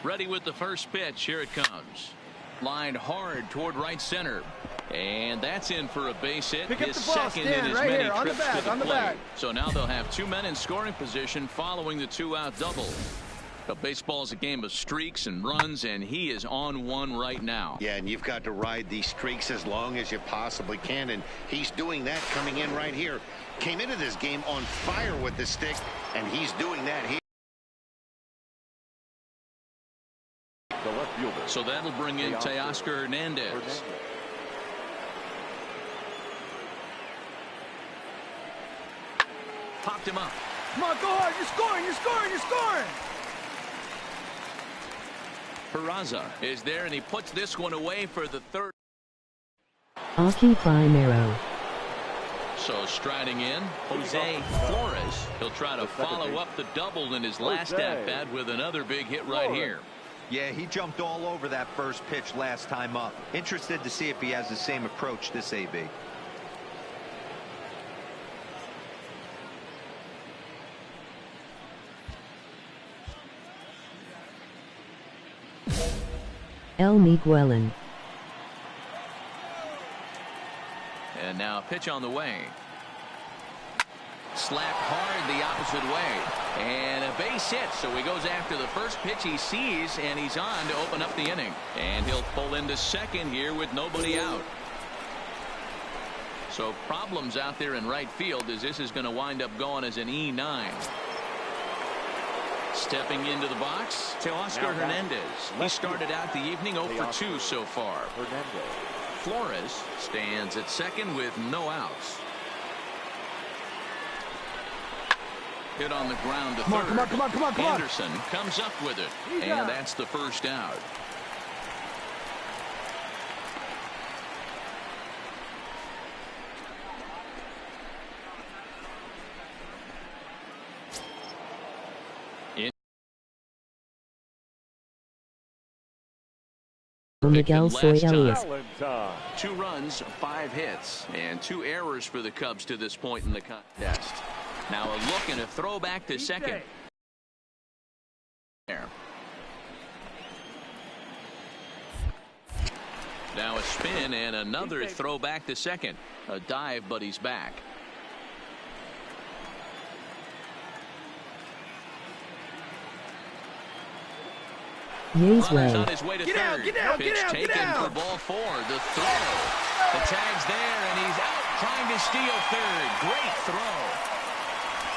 Ready with the first pitch. Here it comes. Lined hard toward right center. And that's in for a base hit. Pick up His the ball, second Stan, in as right many here, on the trips back, to the on the plate. back. So now they'll have 2 men in scoring position following the 2-out double. But baseball is a game of streaks and runs, and he is on one right now. Yeah, and you've got to ride these streaks as long as you possibly can, and he's doing that coming in right here. Came into this game on fire with the stick, and he's doing that here. The left fielder. So that'll bring in Teoscar Hernandez. Popped him up. Come on, go hard. You're scoring. You're scoring. You're scoring. Peraza is there, and he puts this one away for the third. Aki Primero. So striding in, Jose Flores. He'll try to follow up the double in his last at-bat with another big hit right here. Yeah, he jumped all over that first pitch last time up. Interested to see if he has the same approach this AB. El Miguelin. And now a pitch on the way. Slapped hard the opposite way. And a base hit. So he goes after the first pitch he sees, and he's on to open up the inning. And he'll pull into second here with nobody out. So problems out there in right field as this is going to wind up going as an E9. Stepping into the box, Teoscar Hernandez. He started out the evening 0 for 2 so far. Flores stands at second with no outs. Hit on the ground to third. Come on. Anderson comes up with it. And that's the first out. Miguel Soy Elias. 2 runs, 5 hits, and 2 errors for the Cubs to this point in the contest. Now a look and a throwback to second. There. Now a spin and another throwback to second. A dive, but he's back. Runner's on his way to third. Pitch taken for ball 4. The throw. The tag's there, and he's out trying to steal third. Great throw.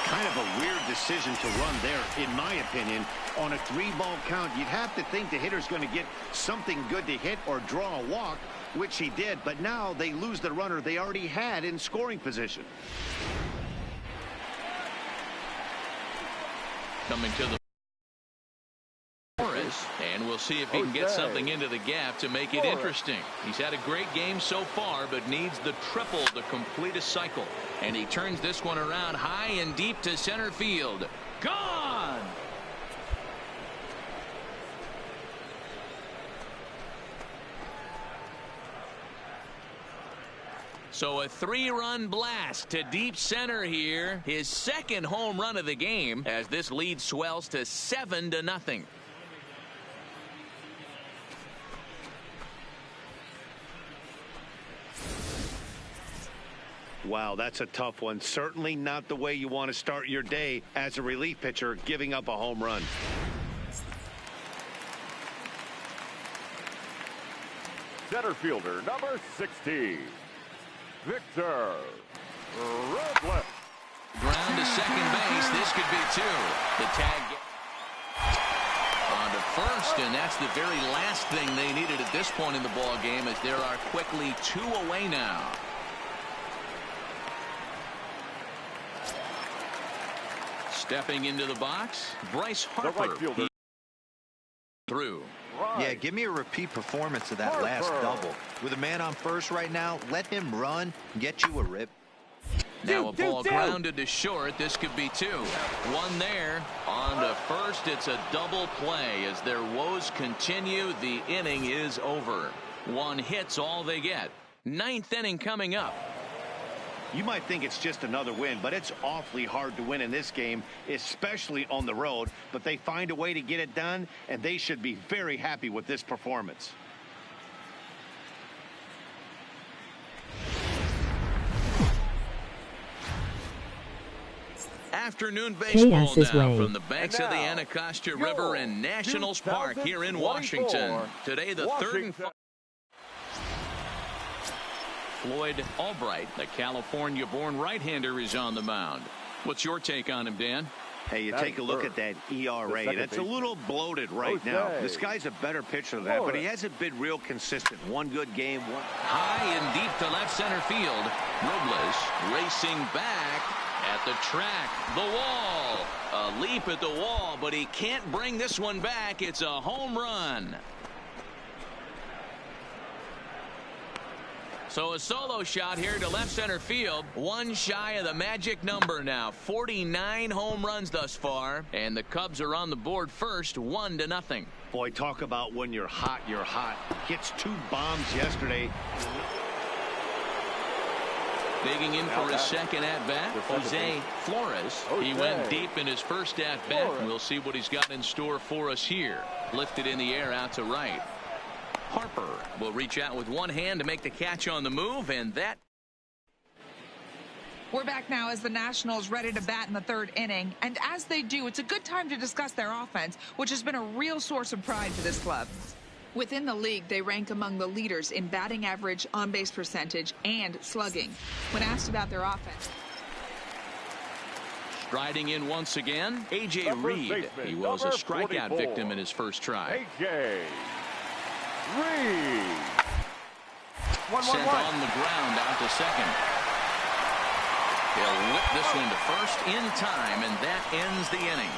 Kind of a weird decision to run there, in my opinion. On a 3-ball count, you'd have to think the hitter's going to get something good to hit or draw a walk, which he did. But now they lose the runner they already had in scoring position. Coming to the and we'll see if he can get something into the gap to make it interesting. He's had a great game so far, but needs the triple to complete a cycle. And he turns this one around high and deep to center field. Gone! So a 3-run blast to deep center here. His second home run of the game as this lead swells to 7-0. Wow, that's a tough one. Certainly not the way you want to start your day as a relief pitcher, giving up a home run. Center fielder, number 60, Victor Robles. Ground to second base. This could be 2. The tag on to first, and that's the very last thing they needed at this point in the ball game, as there are quickly 2 away now. Stepping into the box, Bryce Harper. Through. Yeah, give me a repeat performance of that last double. With a man on first right now, let him run, get you a rip. Now a ball grounded to short. This could be 2. 1 there. On to first. It's a double play as their woes continue. The inning is over. 1 hit's all they get. 9th inning coming up. You might think it's just another win, but it's awfully hard to win in this game, especially on the road. But they find a way to get it done, and they should be very happy with this performance. Afternoon baseball Chaos now way. from the banks of the Anacostia River in Nationals Park here in Washington. Today, the third and Floyd Albright, the California-born right-hander, is on the mound. What's your take on him, Dan? Hey, you take a look at that ERA. That's a little bloated right now. This guy's a better pitcher than that, but he hasn't been real consistent. One good game, one. High and deep to left center field. Robles racing back at the track. The wall. A leap at the wall, but he can't bring this one back. It's a home run. So a solo shot here to left center field. One shy of the magic number now. 49 home runs thus far. And the Cubs are on the board first, 1-0. Boy, talk about when you're hot, you're hot. Hits 2 bombs yesterday. Digging in for his second at-bat, Jose Flores. He went deep in his first at-bat. We'll see what he's got in store for us here. Lifted in the air out to right. Harper will reach out with one hand to make the catch on the move, and that. We're back now as the Nationals ready to bat in the third inning. And as they do, it's a good time to discuss their offense, which has been a real source of pride for this club. Within the league, they rank among the leaders in batting average, on-base percentage, and slugging. When asked about their offense. Striding in once again, A.J. Reed. He was a strikeout victim in his first try. A.J. Reed. Sent on the ground out to second. He'll whip this one to first in time, and that ends the inning.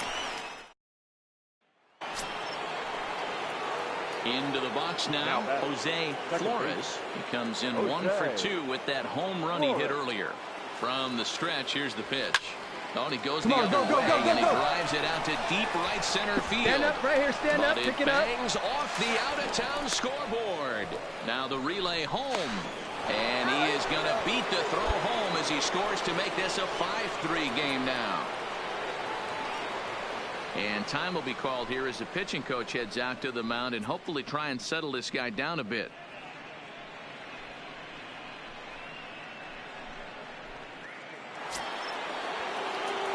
Into the box now, Jose Flores. He comes in 1 for 2 with that home run he hit earlier. From the stretch, here's the pitch. Oh, and he goes the other way, and he drives it out to deep right center field. Stand up right here, stand up, pick it up. Bangs off the out-of-town scoreboard. Now the relay home, and he is going to beat the throw home as he scores to make this a 5-3 game now. And time will be called here as the pitching coach heads out to the mound and hopefully try and settle this guy down a bit.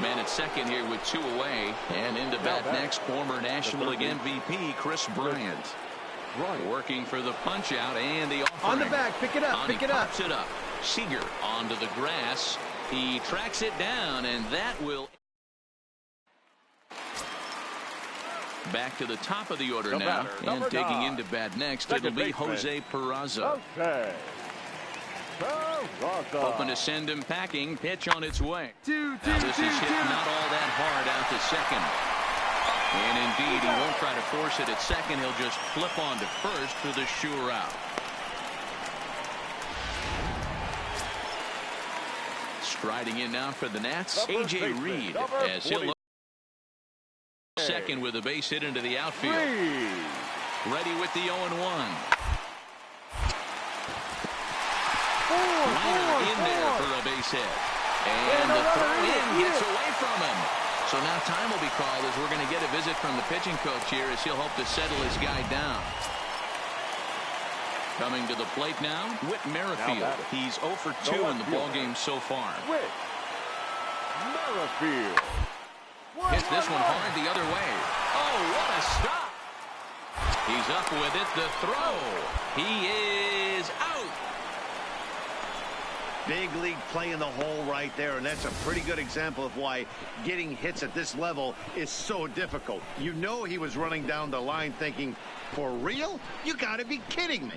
Man at second here with 2 away, and into bat next, former National League MVP Chris Bryant. Working for the punch out and the offering. On the back, pick it up, pick it up. Pops it up. Seager onto the grass. He tracks it down, and that will. Back to the top of the order now, and digging into bat next, it'll be Jose Peraza. Hoping to send him packing. Pitch on its way. Now this is hit not all that hard out to second. And indeed, he won't try to force it at second. He'll just flip on to first for the sure out. Striding in now for the Nats, A.J. Reed, as he'll look second with a base hit into the outfield. Ready with the 0-1. Liner in there for a base hit. And the throw in gets away from him. So now time will be called as we're going to get a visit from the pitching coach here as he'll hope to settle his guy down. Coming to the plate now, Whit Merrifield. He's 0 for 2 in the ballgame so far. Whit Merrifield. Hits this one hard the other way. Oh, what a stop. He's up with it. The throw. He is out. Big league play in the hole right there, and that's a pretty good example of why getting hits at this level is so difficult. You know he was running down the line thinking, for real? You got to be kidding me.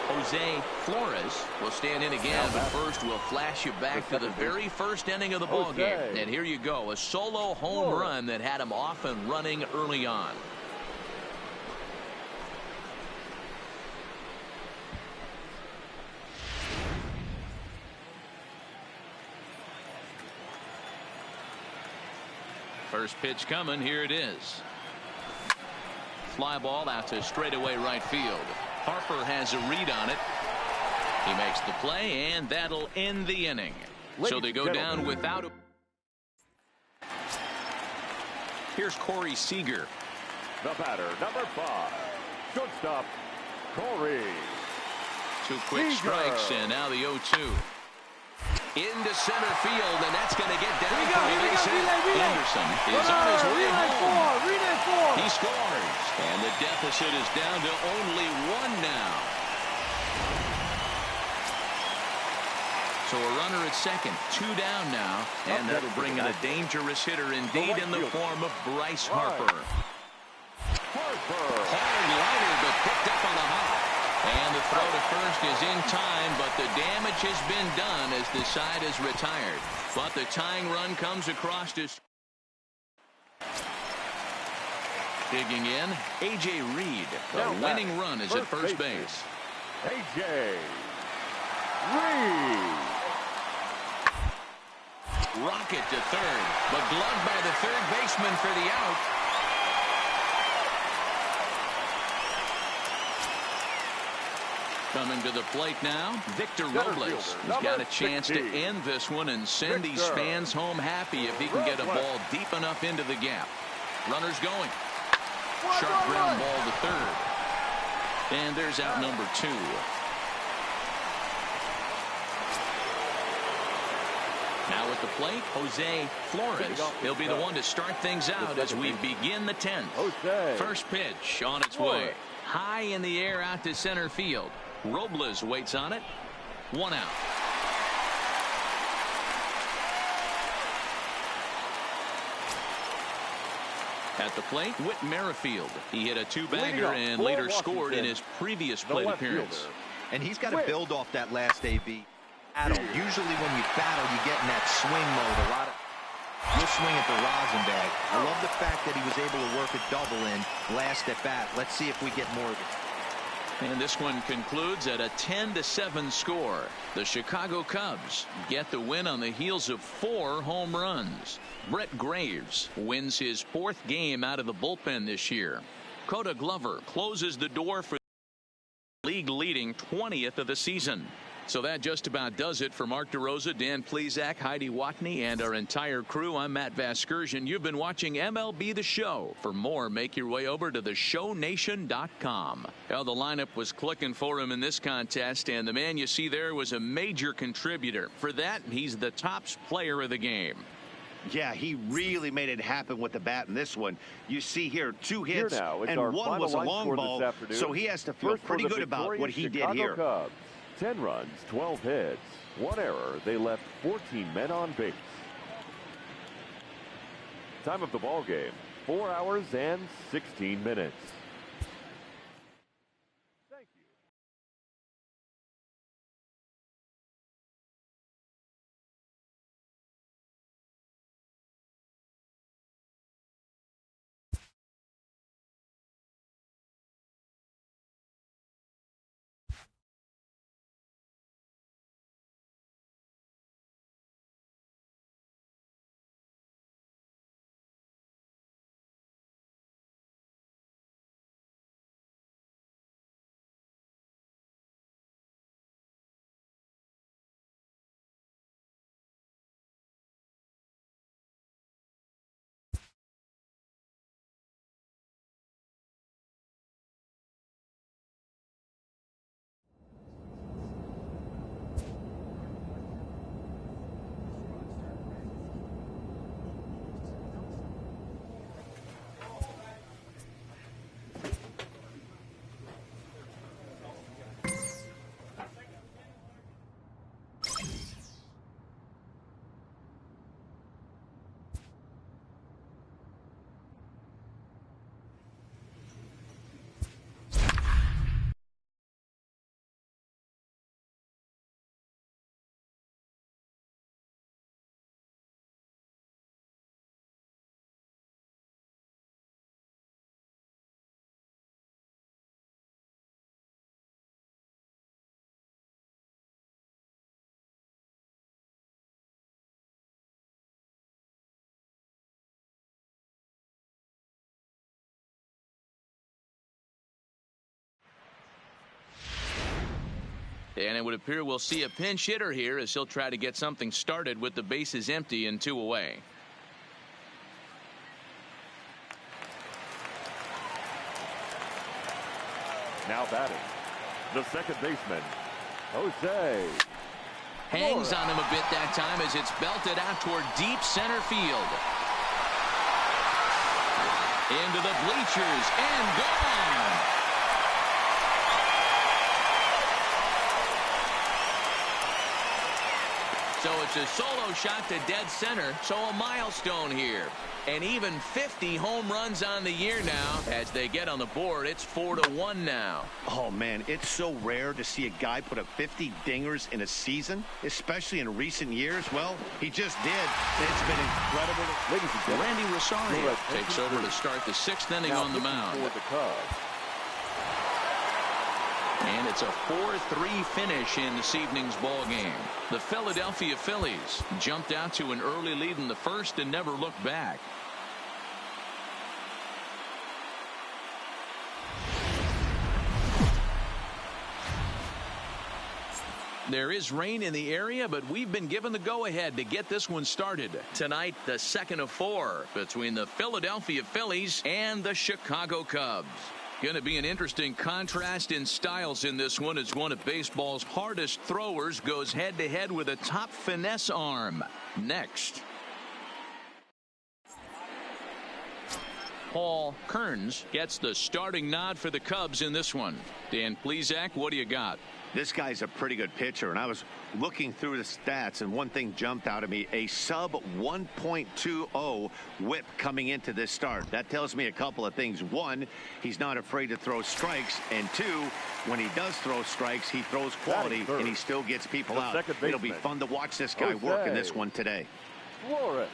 Jose Flores will stand in again, but first we'll flash you back to the very first inning of the ballgame. And here you go, a solo home run that had him off and running early on. First pitch coming. Here it is. Fly ball out to straightaway right field. Harper has a read on it. He makes the play, and that'll end the inning. So they go down without a... Here's Corey Seager. The batter, number 5, shortstop, Corey. 2 quick strikes, and now the 0-2. Into center field, and that's going to get down for a base hit. Anderson is on his way home. He scores, and the deficit is down to only 1 now. So a runner at second, 2 down now, and that'll bring in a dangerous hitter indeed in the form of Bryce Harper. Hard liner, but picked up on a hop. And the throw to first is in time, but the damage has been done as the side is retired. But the tying run comes across to... Digging in, A.J. Reed. The winning run is at first base. A.J. Reed. Rocket to third, but gloved by the third baseman for the out. Coming to the plate now, Victor Robles. He's got a chance to end this one and send these fans home happy if he can get a ball deep enough into the gap. Runners going. Sharp ground ball to third. And there's out number 2. Now at the plate, Jose Flores. He'll be the one to start things out as we begin the 10th. First pitch on its way. High in the air out to center field. Robles waits on it. 1 out. At the plate, Whit Merrifield. He hit a 2-bagger and later scored in his previous plate appearance. And he's got to build off that last AB. Usually when you battle, you get in that swing mode. You'll swing at the rosin bag. I love the fact that he was able to work a double in last at bat. Let's see if we get more of it. And this one concludes at a 10-7 score. The Chicago Cubs get the win on the heels of 4 home runs. Brett Graves wins his 4th game out of the bullpen this year. Coda Glover closes the door for the league-leading 20th of the season. So that just about does it for Mark DeRosa, Dan Plesac, Heidi Watney, and our entire crew. I'm Matt Vasgersian. You've been watching MLB The Show. For more, make your way over to theshownation.com. Well, the lineup was clicking for him in this contest, and the man you see there was a major contributor. For that, he's the tops player of the game. Yeah, he really made it happen with the bat in this one. You see here 2 hits, and 1 was a long ball, so he has to feel pretty good about what he did here. Cubs. 10 runs, 12 hits, 1 error. They left 14 men on base. Time of the ball game, 4 hours and 16 minutes. And it would appear we'll see a pinch hitter here as he'll try to get something started with the bases empty and 2 away. Now batting, the second baseman, Jose. Hangs on him a bit that time as it's belted out toward deep center field. Into the bleachers and gone. So it's a solo shot to dead center, so a milestone here. And even 50 home runs on the year now. As they get on the board, it's 4-1 now. Oh, man, it's so rare to see a guy put up 50 dingers in a season, especially in recent years. Well, he just did. It's been incredible. Ladies and gentlemen, Randy Rosario takes over to start the 6th inning now on the mound. for the Cubs. And it's a 4-3 finish in this evening's ball game. The Philadelphia Phillies jumped out to an early lead in the first and never looked back. There is rain in the area, but we've been given the go-ahead to get this one started. Tonight, the second of 4 between the Philadelphia Phillies and the Chicago Cubs. Going to be an interesting contrast in styles in this one as one of baseball's hardest throwers goes head-to-head with a top finesse arm. Next. Paul Kearns gets the starting nod for the Cubs in this one. Dan Plesac, what do you got? This guy's a pretty good pitcher, and I was looking through the stats, and one thing jumped out at me, a sub 1.20 whip coming into this start. That tells me a couple of things. One, he's not afraid to throw strikes, and 2, when he does throw strikes, he throws quality, and he still gets people out. It'll be fun to watch this guy work in this one today. Flores.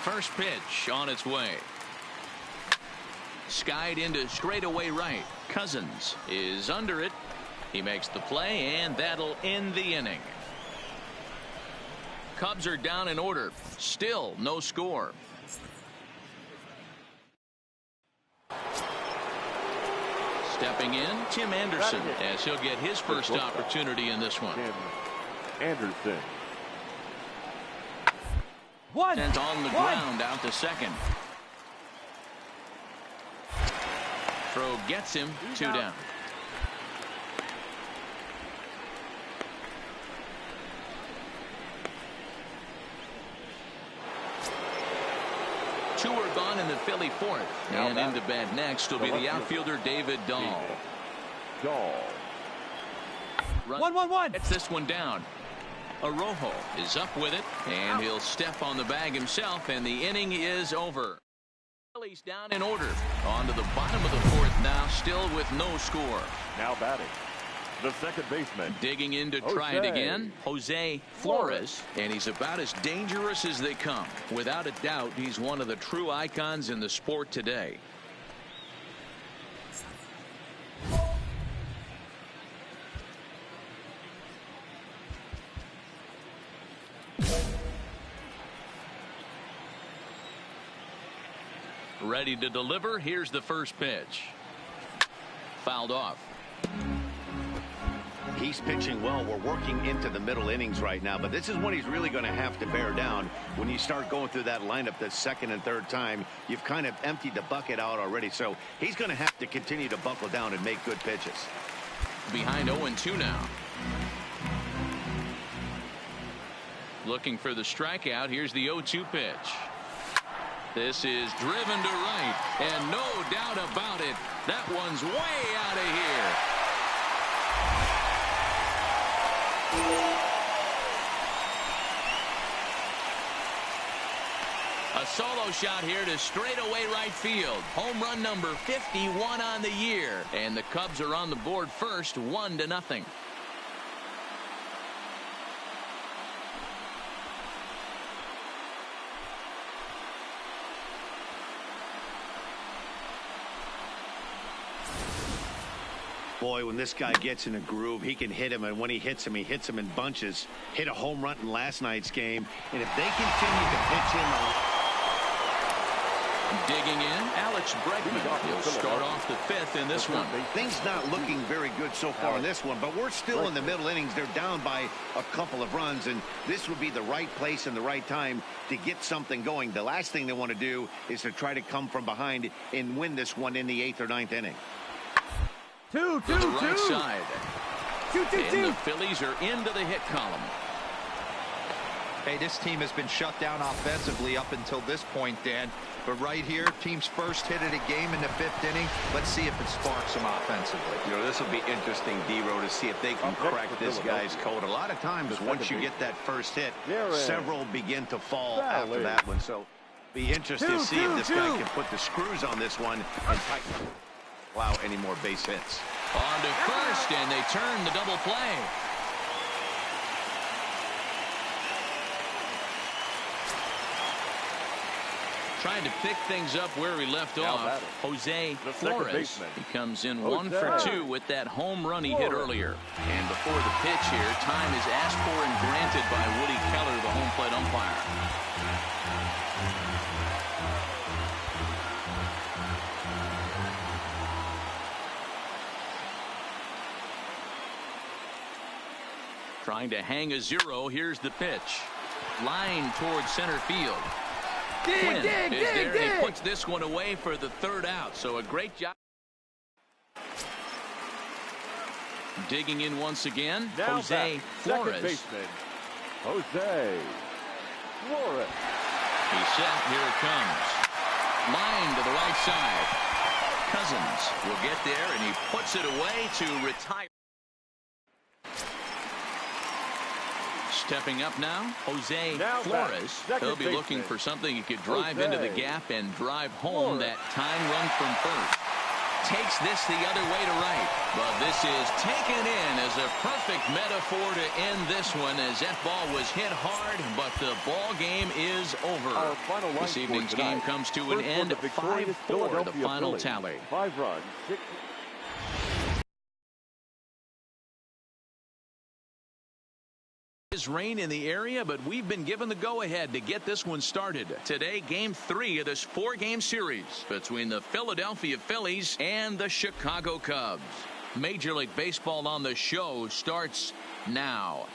First pitch on its way. Skied into straightaway right. Cousins is under it. He makes the play, and that'll end the inning. Cubs are down in order. Still no score. Stepping in, Tim Anderson, as he'll get his first opportunity in this one. Tim Anderson. Sent on the ground out to second. Throw gets him 2 down. Two are gone in the Philly fourth. And into bed next will be the outfielder David Dahl. One. Gets this one down. Arrojo is up with it, and he'll step on the bag himself, and the inning is over. Phillies down in order. On to the bottom of the fourth now, still with no score. Now batting, the second baseman. Digging in to try it again, Jose Flores. And he's about as dangerous as they come. Without a doubt, he's one of the true icons in the sport today. Ready to deliver. Here's the first pitch. Fouled off. He's pitching well. We're working into the middle innings right now, but this is when he's really going to have to bear down. When you start going through that lineup the second and third time, you've kind of emptied the bucket out already. So he's going to have to continue to buckle down and make good pitches. Behind 0-2 now. Looking for the strikeout. Here's the 0-2 pitch. This is driven to right, and no doubt about it, that one's way out of here. A solo shot here to straightaway right field. Home run number 51 on the year, and the Cubs are on the board first, 1-0. Boy, when this guy gets in a groove, he can hit him, and when he hits him in bunches. Hit a home run in last night's game, and if they continue to pitch him, Digging in, Alex Bregman. He'll start off the fifth in this one. Things not looking very good so far in this one, but we're still in the middle innings. They're down by a couple of runs, and this would be the right place and the right time to get something going. The last thing they want to do is to try to come from behind and win this one in the 8th or 9th inning. To the right side. And the Phillies are into the hit column. Hey, this team has been shut down offensively up until this point, Dan. But right here, team's first hit of the game in the 5th inning. Let's see if it sparks them offensively. You know, this will be interesting, D-Row, to see if they can crack this guy's code. A lot of times, once you get that first hit, several begin to fall after that one. So, be interested to see if this guy can put the screws on this one and allow any more base hits. On to first, and they turn the double play. Trying to pick things up where we left off. Jose Flores. He comes in 1 for 2 with that home run he hit earlier. And before the pitch here, time is asked for and granted by Woody Keller, the home plate umpire. Trying to hang a 0. Here's the pitch. Line towards center field. Quinn is there, and he puts this one away for the 3rd out. So a great job. Digging in once again, Jose Flores. Jose Flores. He's set. Here it comes. Line to the right side. Cousins will get there, and he puts it away to retire. Stepping up now, Jose Flores. He'll be looking for something he could drive into the gap and drive home that tying run from first. Takes this the other way to right. But this is taken in as a perfect metaphor to end this one, as that ball was hit hard, but the ball game is over. This evening's game comes to an end. 5-4, the final tally. 5 runs, 6. Rain in the area, but we've been given the go-ahead to get this one started. Today, game 3 of this 4-game series between the Philadelphia Phillies and the Chicago Cubs. Major League Baseball on the Show starts now.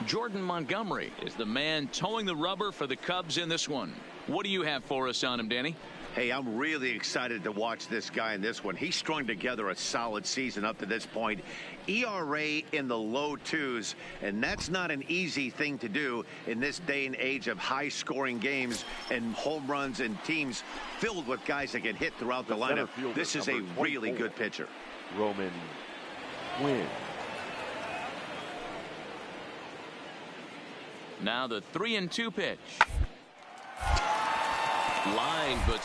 Jordan Montgomery is the man towing the rubber for the Cubs in this one. What do you have for us on him, Danny? Hey, I'm really excited to watch this guy in this one. He strung together a solid season up to this point. ERA in the low 2s, and that's not an easy thing to do in this day and age of high-scoring games and home runs and teams filled with guys that get hit throughout the lineup. This is a really good pitcher. Roman Quinn. Now the 3-2 pitch. Line, but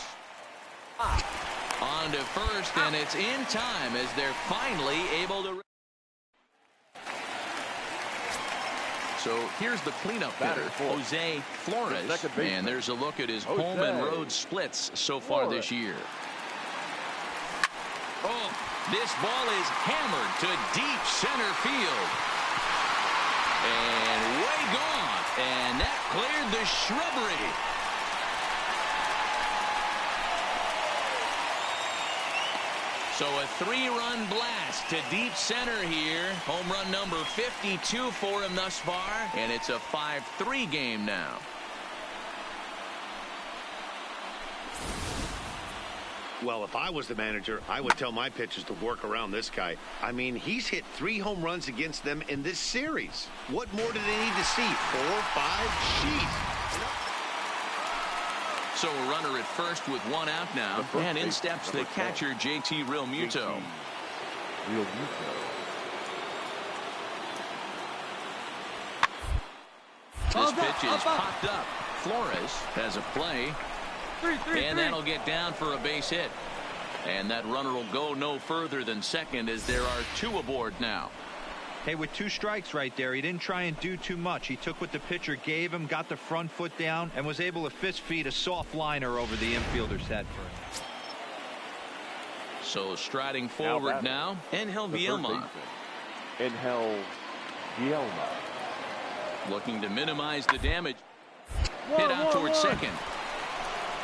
on to first, and it's in time as they're finally able to. So here's the cleanup hitter, Jose Flores, and there's a look at his home and road splits so far this year. Oh, this ball is hammered to deep center field. And way gone, and that cleared the shrubbery. So a 3-run blast to deep center here. Home run number 52 for him thus far, and it's a 5-3 game now. Well, if I was the manager, I would tell my pitchers to work around this guy. I mean, he's hit 3 home runs against them in this series. What more do they need to see? 4, 5? Jeez. So a runner at first with 1 out now, and in steps the catcher, JT Realmuto. This pitch is popped up. Flores has a play, and that'll get down for a base hit. And that runner will go no further than second, as there are 2 aboard now. Hey, with 2 strikes right there, he didn't try and do too much. He took what the pitcher gave him, got the front foot down, and was able to fist feed a soft liner over the infielder's head for him. So striding forward now, Angel Villalma. Angel Gielma. Looking to minimize the damage. Hit out towards second.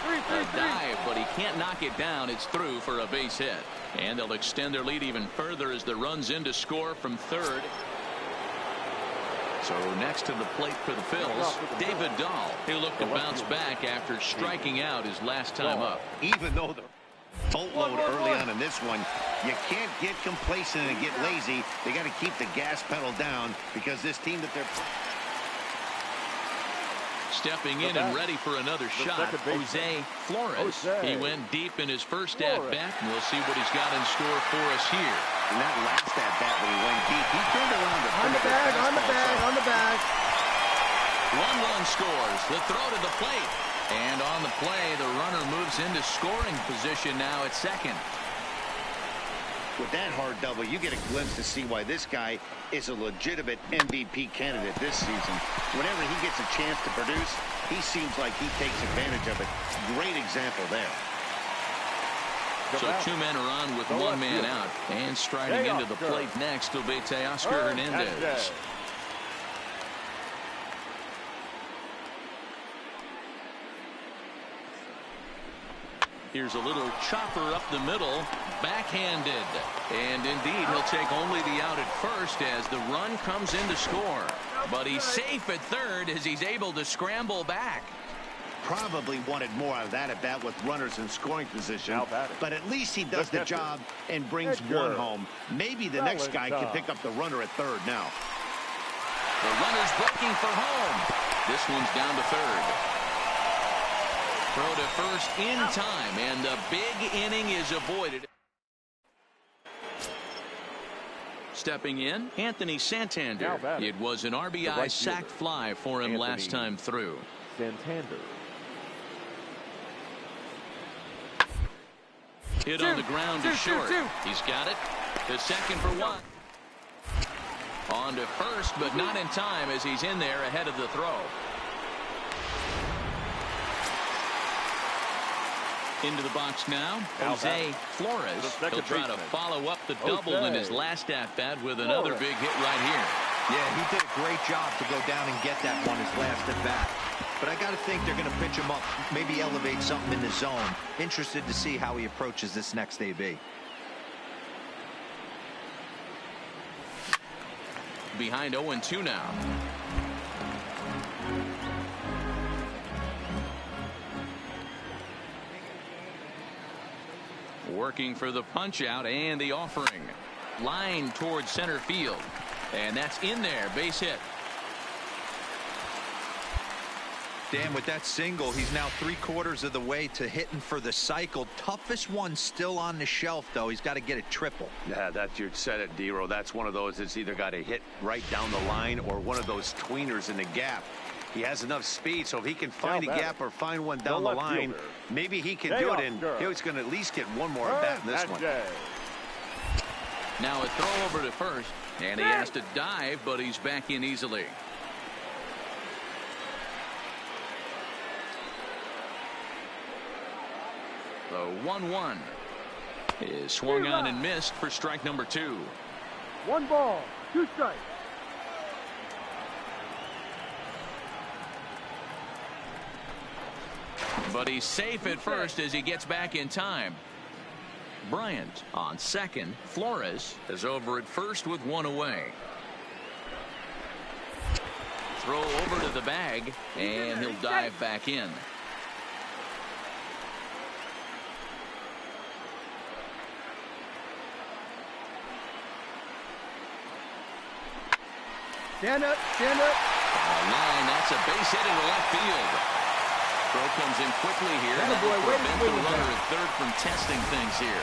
A dive, but he can't knock it down. It's through for a base hit. And they'll extend their lead even further as the runs in to score from third. So next to the plate for the Phils, David Dahl. He'll look to bounce back after striking out his last time up. Even though the boatload early on in this one, you can't get complacent and get lazy. They got to keep the gas pedal down because this team that they're stepping in and ready for another shot, Jose Flores. He went deep in his first at-bat, and we'll see what he's got in store for us here. And that last at-bat when he went deep, he turned around to on the bag. 1-1 scores. The throw to the plate. And on the play, the runner moves into scoring position now at second. With that hard double, you get a glimpse to see why this guy is a legitimate MVP candidate this season. Whenever he gets a chance to produce, he seems like he takes advantage of it. Great example there. So two men are on with one man out. And striding into the plate next will be Teoscar Hernandez. Here's a little chopper up the middle, backhanded. And indeed, he'll take only the out at first as the run comes in to score. But he's safe at third as he's able to scramble back. Probably wanted more out of that at bat with runners in scoring position. But at least he does the job and brings one home. Maybe the next guy can pick up the runner at third now. The runner's breaking for home. This one's down to third. Throw to first in time, and the big inning is avoided. Stepping in, Anthony Santander. It was an RBI sac fly for him last time through. Santander. Hit on the ground to short. He's got it. To second for one. On to first, but not in time as he's in there ahead of the throw. Into the box now, Jose Flores. He'll try to follow up the double in his last at-bat with another big hit right here. Yeah, he did a great job to go down and get that one his last at-bat. But I got to think they're going to pitch him up, maybe elevate something in the zone. Interested to see how he approaches this next AB. Behind 0-2 now. Working for the punch out and the offering. Line towards center field. And that's in there. Base hit. Dan, with that single, he's now 3/4 of the way to hitting for the cycle. Toughest one still on the shelf, though. He's got to get a triple. Yeah, you said it, D-Row. That's one of those that's either got to hit right down the line or one of those tweeners in the gap. He has enough speed, so if he can find a gap or find one down the line, maybe he can do it, and he's going to at least get one more at bat in this one. Now a throw over to first, and he has to dive, but he's back in easily. The 1-1 is swung on and missed for strike number 2. 1 ball, 2 strikes. But he's safe at first as he gets back in time. Bryant on second. Flores is over at first with one away. Throw over to the bag, and he'll dive back in. Stand up, stand up. On a line, that's a base hit into left field. Throw comes in quickly here. Boy, prevent the runner at third from testing things here.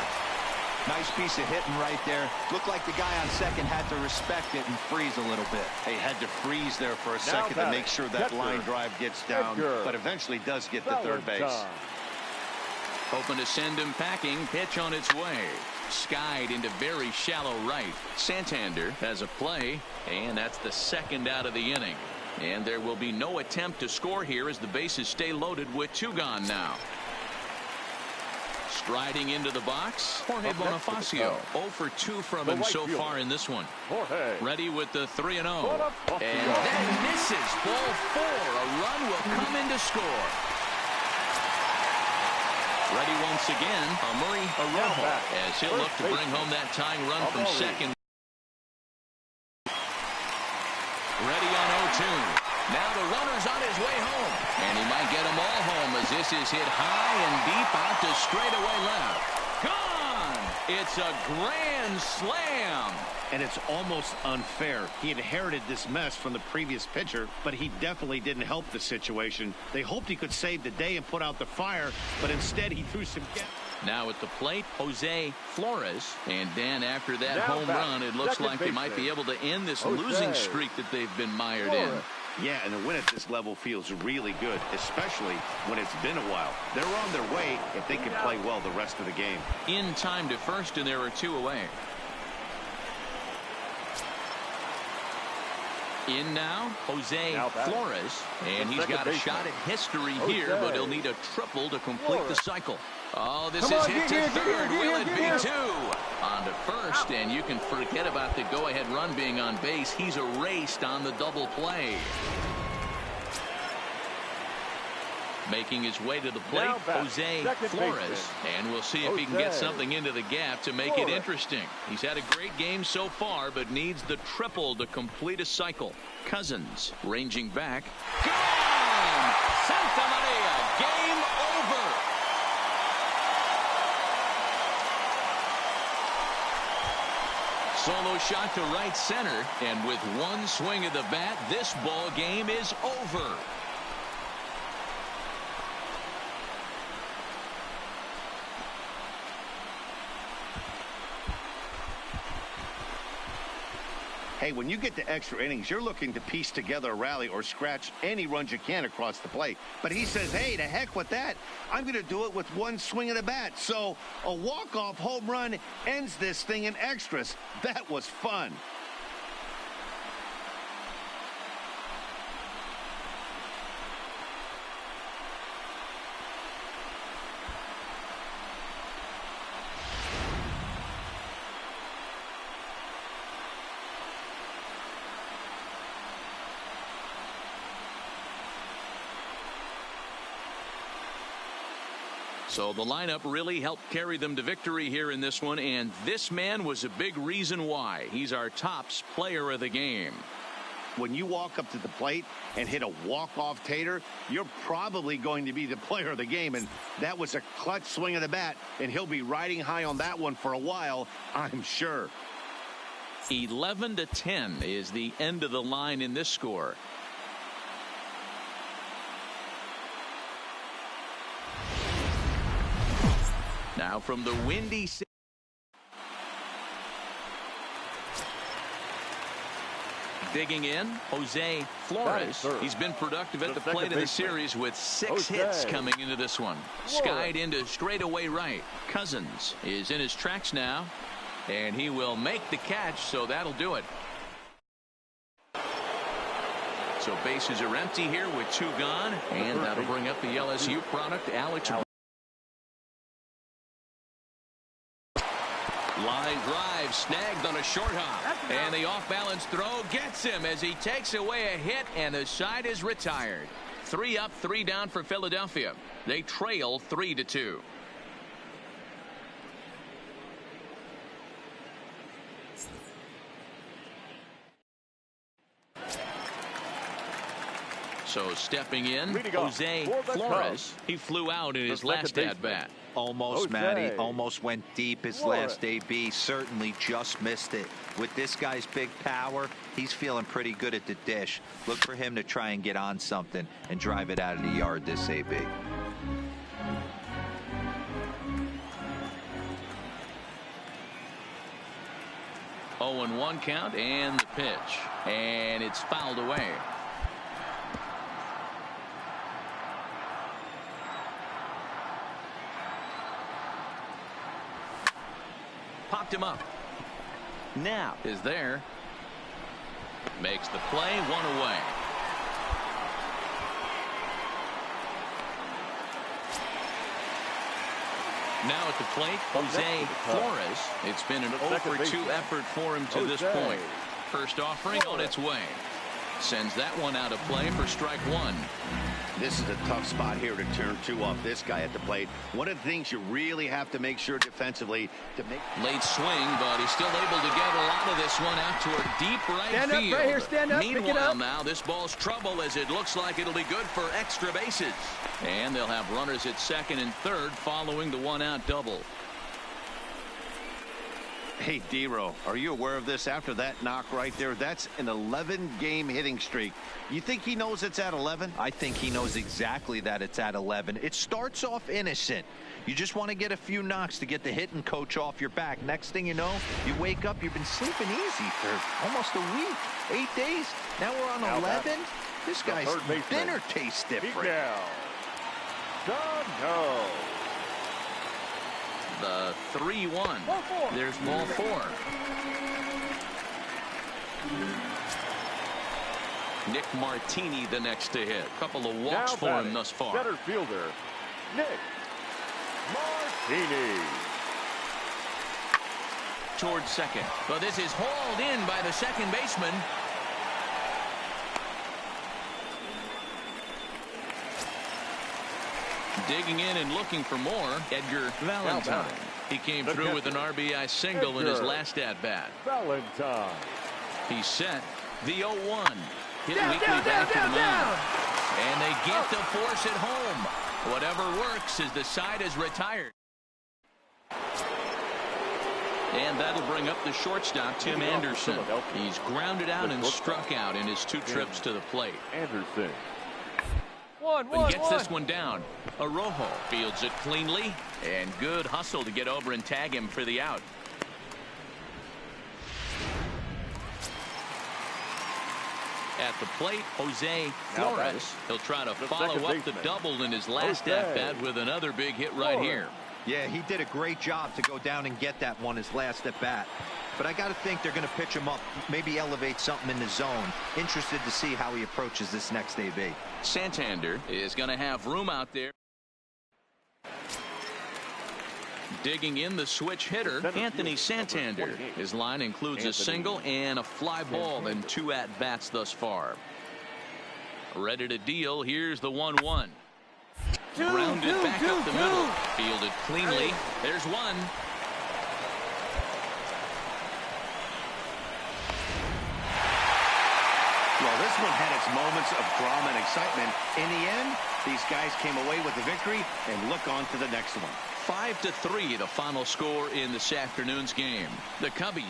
Nice piece of hitting right there. Looked like the guy on second had to respect it and freeze a little bit. He had to freeze there for a second to make sure that line drive gets down, but eventually does get to third base. Hoping to send him packing. Pitch on its way. Skied into very shallow right. Santander has a play, and that's the second out of the inning. And there will be no attempt to score here as the bases stay loaded with 2 gone now. Striding into the box, Jorge Bonifacio. 0 for 2 from him so far in this one. Ready with the 3-0. And that misses. Ball 4. A run will come in to score. Ready once again, Murray Arojo, as he'll look to bring home that tying run from second. Ready on 0-2. Now the runner's on his way home. And he might get them all home as this is hit high and deep out to straightaway left. Gone! It's a grand slam. And it's almost unfair. He inherited this mess from the previous pitcher, but he definitely didn't help the situation. They hoped he could save the day and put out the fire, but instead he threw some gas. Now at the plate, Jose Flores. And Dan, after that home run, it looks like they might be able to end this losing streak that they've been mired in. Yeah, and the win at this level feels really good, especially when it's been a while. They're on their way if they can play well the rest of the game. In time to first, and there are 2 away. In now, Jose Flores. And he's got a shot at history here, but he'll need a triple to complete the cycle. Oh, this is hit to third. Will it be 2? On to first, and you can forget about the go-ahead run being on base. He's erased on the double play. Making his way to the plate, Jose Flores. And we'll see if he can get something into the gap to make it interesting. He's had a great game so far, but needs the triple to complete a cycle. Cousins ranging back. Gone! Santa Maria, game over. Solo shot to right center, and with one swing of the bat, this ball game is over. Hey, when you get to extra innings, you're looking to piece together a rally or scratch any runs you can across the plate. But he says, hey, to heck with that. I'm going to do it with one swing of the bat. So a walk-off home run ends this thing in extras. That was fun. So the lineup really helped carry them to victory here in this one, and this man was a big reason why. He's our tops player of the game. When you walk up to the plate and hit a walk-off tater, you're probably going to be the player of the game, and that was a clutch swing of the bat, and he'll be riding high on that one for a while, I'm sure. 11-10 is the end of the line in this score. Now from the windy city. Digging in, Jose Flores. He's been productive at the plate of the series with 6 hits coming into this one. Skied into straightaway right. Cousins is in his tracks now, and he will make the catch, so that'll do it. So bases are empty here with 2 gone, and that'll bring up the LSU product, Alex. Line drive snagged on a short hop, and the off-balance throw gets him as he takes away a hit, and the side is retired. 3 up, 3 down for Philadelphia. They trail 3-2. So stepping in, Jose Flores. He flew out in his last at-bat. Almost, Matty. Almost went deep his last AB. Certainly just missed it. With this guy's big power, he's feeling pretty good at the dish. Look for him to try and get on something and drive it out of the yard this AB. Oh, and 1 count, and the pitch. And it's fouled away. Popped him up. Now is there. Makes the play, 1 away. Now at the plate, Jose Flores. It's been an 0-for-2 effort for him to this point. First offering on its way. Sends that one out of play for strike one. This is a tough spot here to turn two off this guy at the plate. One of the things you really have to make sure defensively to make. Late swing, but he's still able to get a lot of this one out toward deep right stand field. Up, right here, stand up, pick it up. Now this ball's trouble as it looks like it'll be good for extra bases. And they'll have runners at second and third following the one-out double. Hey, D-Row, are you aware of this after that knock right there? That's an 11-game hitting streak. You think he knows it's at 11? I think he knows exactly that it's at 11. It starts off innocent. You just want to get a few knocks to get the hitting coach off your back. Next thing you know, you wake up, you've been sleeping easy for almost a week, 8 days. Now we're on 11. This guy's dinner tastes different. The 3-1. There's ball four. Nick Martini the next to hit. Couple of walks for him thus far. Center fielder, Nick Martini. Towards second. But this is hauled in by the second baseman. Digging in and looking for more, Edgar Valentine. He came through with an RBI single in his last at-bat. Valentine. He's set. The 0-1. Hit weakly back to the mound. And they get to force it home. Whatever works as the side is retired. And that'll bring up the shortstop, Tim Anderson. He's grounded out and struck out in his 2 trips to the plate. Anderson. And gets this one down. Arrojo fields it cleanly, and good hustle to get over and tag him for the out. At the plate, Jose Flores. He'll try to follow up the double in his last at-bat with another big hit right here. Yeah, he did a great job to go down and get that one his last at-bat. But I got to think they're going to pitch him up, maybe elevate something in the zone. Interested to see how he approaches this next AB. Santander is going to have room out there. Digging in the switch hitter, Anthony Santander. His line includes a single and a fly ball in 2 at-bats thus far. Ready to deal. Here's the 1-1. Grounded back up the middle. Fielded cleanly. There's one. Well, this one had its moments of drama and excitement. In the end, these guys came away with the victory and look on to the next one. 5-3, the final score in this afternoon's game. The Cubbies.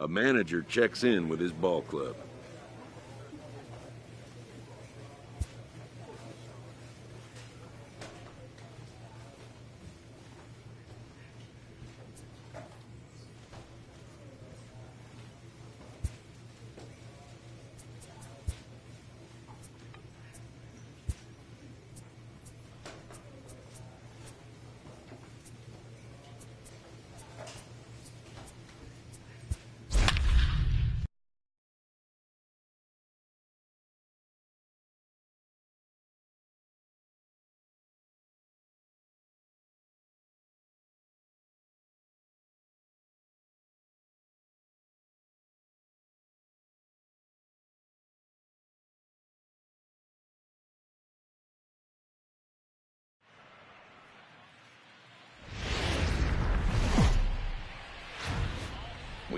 A manager checks in with his ball club.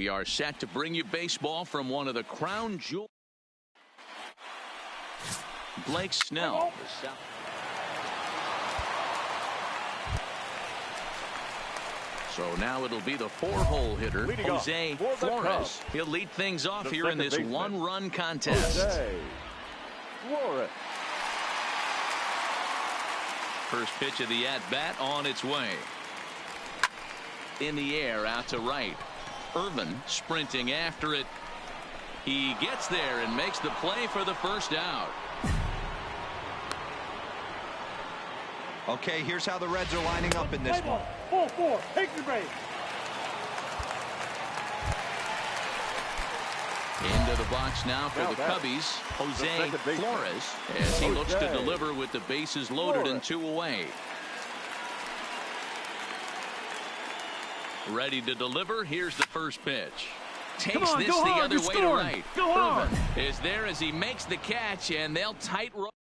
We are set to bring you baseball from one of the crown jewels. Blake Snell. So now it'll be the 4-hole hitter, Jose Flores. He'll lead things off here in this one-run contest. Jose Flores. First pitch of the at-bat on its way. In the air, out to right. Irvin sprinting after it. He gets there and makes the play for the first out. Okay, here's how the Reds are lining up in this one. 4-4. Take the base. Into the box now for the Cubbies, Jose Flores, as he looks to deliver with the bases loaded and 2 away. Ready to deliver. Here's the first pitch. Takes this the other way to right. Irvin is there as he makes the catch, and they'll tight roll.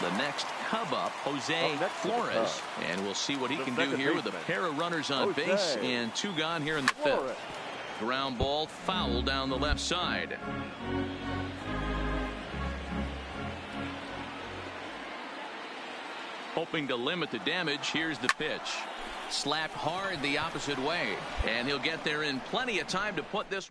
The next Cub up, Jose Flores, and we'll see what he can do here with a pair of runners on base and 2 gone here in the 5th. Ground ball foul down the left side. Hoping to limit the damage. Here's the pitch. Slapped hard the opposite way, and he'll get there in plenty of time to put this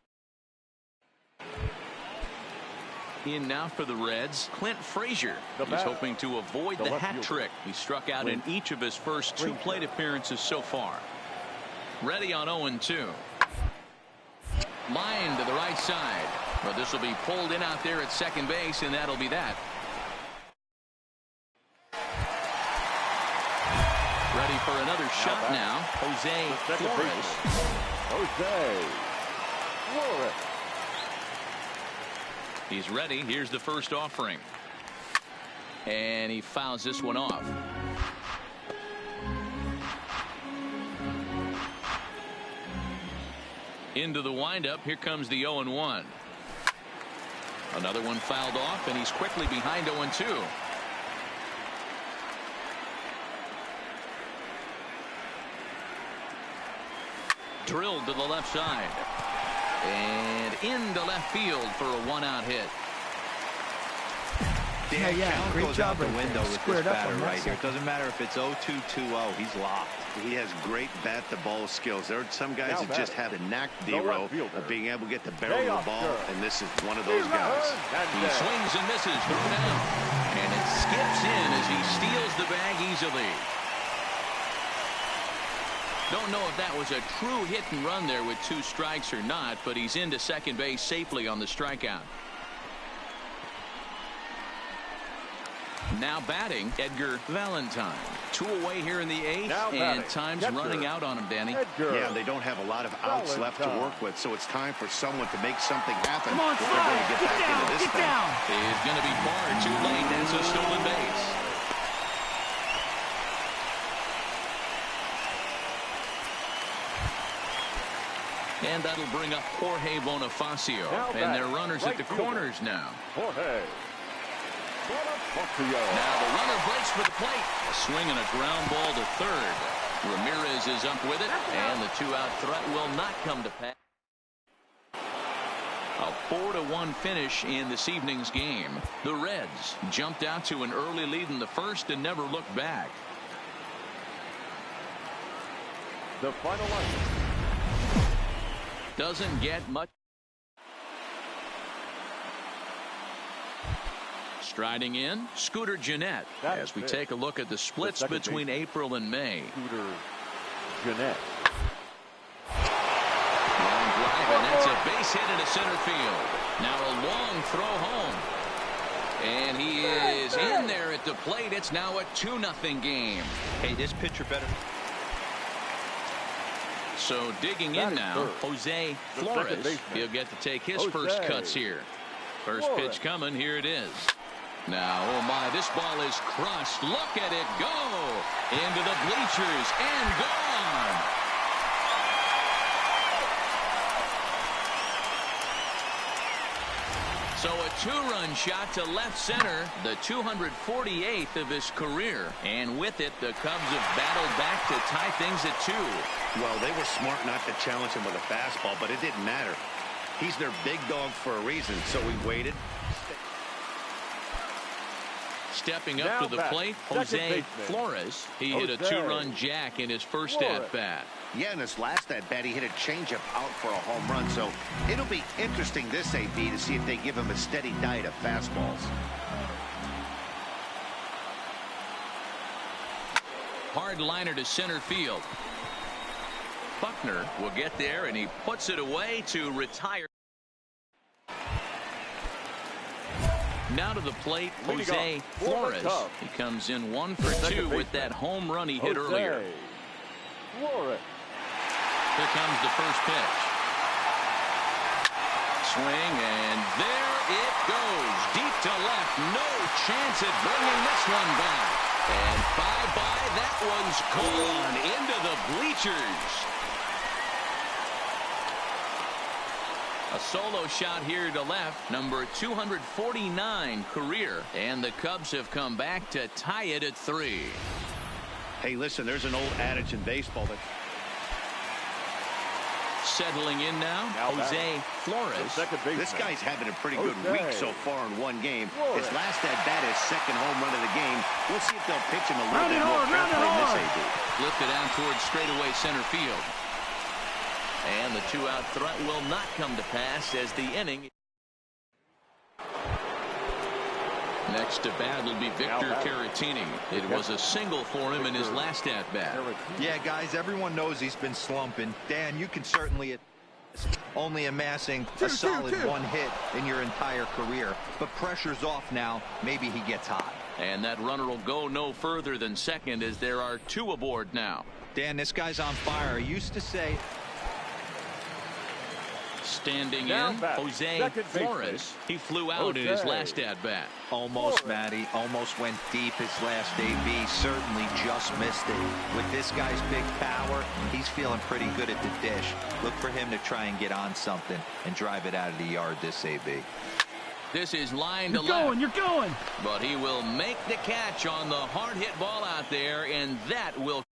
in now for the Reds. Clint Frazier. He's hoping to avoid the hat trick. He struck out in each of his first 2 plate appearances so far. Ready on 0-2. Line to the right side, but this will be pulled in out there at second base, and that'll be that. Ready for another shot now. Jose Flores. Jose Flores. He's ready. Here's the first offering. And he fouls this one off. Into the windup. Here comes the 0-1. Another one fouled off, and he's quickly behind 0-2. Drilled to the left side. And into left field for a 1-out hit. Count goes out the window with this batter right here. It doesn't matter if it's 0-2-2-0. He's locked. He has great bat-to-ball skills. There are some guys that just have a knack, D-Row, of being able to get the barrel of the ball, and this is one of those guys. He swings and misses, thrown out. And it skips in as he steals the bag easily. Don't know if that was a true hit and run there with 2 strikes or not, but he's into second base safely on the strikeout. Now batting, Edgar Valentine. 2 away here in the 8th, and time's running out on him, Danny. Yeah, they don't have a lot of outs left to work with, so it's time for someone to make something happen. Come on, if they're going to get back into this thing. He's going to be far too late. That's a stolen base. And that'll bring up Jorge Bonifacio. And they're runners at the corners now. Jorge Bonifacio. Now the runner breaks for the plate. A swing and a ground ball to third. Ramirez is up with it, and the 2-out threat will not come to pass. A 4-1 finish in this evening's game. The Reds jumped out to an early lead in the first and never looked back. The final line. Doesn't get much. Striding in, Scooter Gennett, as we take a look at the splits between April and May. Scooter Gennett. Long drive, and that's a base hit into center field. Now a long throw home. And he is in there at the plate. It's now a 2-0 game. Hey, this pitcher better. So digging in now, Jose Flores. He'll get to take his first cuts here. First pitch coming. Here it is. Now, oh my, this ball is crushed. Look at it go into the bleachers and gone. So a 2-run shot to left center, the 248th of his career. And with it, the Cubs have battled back to tie things at 2. Well, they were smart not to challenge him with a fastball, but it didn't matter. He's their big dog for a reason, so we waited. stepping up Now to the plate, Jose Flores. He hit a 2-run jack in his first at-bat. Yeah, in his last at-bat, he hit a changeup out for a home run. So it'll be interesting this AB to see if they give him a steady diet of fastballs. Hard liner to center field. Buckner will get there, and he puts it away to retire. Now to the plate, Jose Flores. He comes in 1 for 2 with that home run he hit earlier. Here comes the first pitch. Swing, and there it goes. Deep to left. No chance at bringing this one back. And bye-bye. That one's gone into the bleachers. A solo shot here to left, number 249 career. And the Cubs have come back to tie it at 3. Hey, listen, there's an old adage in baseball that... Settling in now, Jose Flores. This guy's having a pretty good week so far in one game. His last at-bat is second home run of the game. We'll see if they'll pitch him a little bit more carefully in this AB. Lifted out towards straightaway center field. And the 2-out threat will not come to pass as the inning. Next to bat will be Victor Caratini. It was a single for him in his last at-bat. Yeah, guys, everyone knows he's been slumping. Dan, you can certainly only amassing a solid 1 hit in your entire career. But pressure's off now. Maybe he gets hot. And that runner will go no further than second as there are 2 aboard now. Dan, this guy's on fire. I used to say... Standing in, Jose Flores. He flew out in his last at-bat. Almost, Matty. Almost went deep his last AB. Certainly just missed it. With this guy's big power, he's feeling pretty good at the dish. Look for him to try and get on something and drive it out of the yard this AB. This is line to left. You're going. But he will make the catch on the hard hit ball out there, and that will